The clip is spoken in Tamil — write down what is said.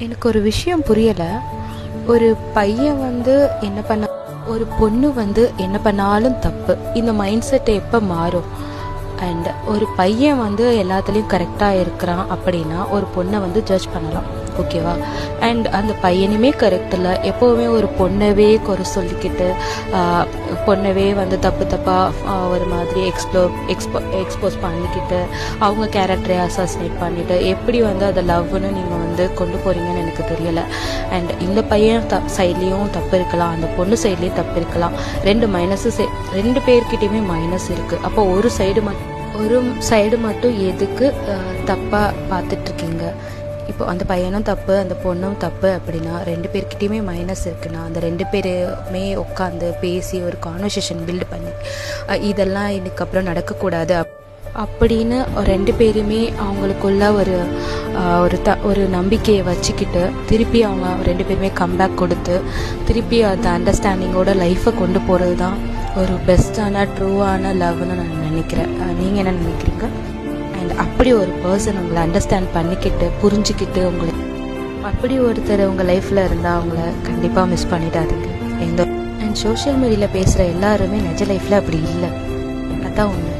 எனக்கு ஒரு விஷயம் புரியலை. ஒரு பையன் வந்து என்ன பண்ண, ஒரு பொண்ணு வந்து என்ன பண்ணாலும் தப்பு, இந்த மைண்ட் செட் எப்போ மாறும்? அண்ட் ஒரு பையன் வந்து எல்லாத்துலேயும் கரெக்டாக இருக்கிறான் அப்படின்னா ஒரு பொண்ணை வந்து ஜட்ஜ் பண்ணலாம், ஓகேவா? அண்ட் அந்த பையனுமே கரெக்ட் இல்லை, எப்போவுமே ஒரு பொண்ணவே குறை சொல்லிக்கிட்டு பொண்ணவே வந்து தப்பு தப்பாக ஒரு மாதிரி எக்ஸ்போஸ் பண்ணிக்கிட்டு அவங்க கேரக்டரை அசாசினேட் பண்ணிவிட்டு எப்படி வந்து அதை லவ்னு நீங்கள் வந்து கொண்டு போகிறீங்கன்னு எனக்கு தெரியலை. அண்ட் இந்த பையன் சைட்லேயும் தப்பு இருக்கலாம், அந்த பொண்ணு சைட்லேயும் தப்பு இருக்கலாம். ரெண்டு பேர்கிட்டையுமே மைனஸ் இருக்குது. அப்போ ஒரு சைடு மட்டும் எதுக்கு தப்பாக பார்த்துட்ருக்கீங்க? இப்போ அந்த பையனும் தப்பு அந்த பொண்ணும் தப்பு அப்படின்னா ரெண்டு பேர்கிட்டையுமே மைனஸ் இருக்குன்னா அந்த ரெண்டு பேருமே உட்காந்து பேசி ஒரு கான்வர்சேஷன் பில்டு பண்ணி இதெல்லாம் இதுக்கப்புறம் நடக்கக்கூடாது அப்படின்னு ரெண்டு பேருமே அவங்களுக்குள்ள ஒரு நம்பிக்கையை வச்சுக்கிட்டு திருப்பி அவங்க ரெண்டு பேருமே கம்பேக் கொடுத்து திருப்பி அந்த அண்டர்ஸ்டாண்டிங்கோட லைஃப்பை கொண்டு போகிறது தான் ஒரு பெஸ்ட்டான ட்ரூவான லவ்னு நான் நினைக்கிறேன். நீங்கள் என்ன நினைக்கிறீங்க? அண்ட் அப்படி ஒரு பர்சன் உங்களை அண்டர்ஸ்டாண்ட் பண்ணிக்கிட்டு புரிஞ்சுக்கிட்டு உங்களுக்கு அப்படி ஒருத்தர் உங்கள் லைஃப்பில் இருந்தால் அவங்கள கண்டிப்பாக மிஸ் பண்ணிடாதீங்க. அண்ட் சோஷியல் மீடியாவில் பேசுகிற எல்லாருமே நிஜ லைஃப்பில் அப்படி இல்லை, அதான் ஒன்று.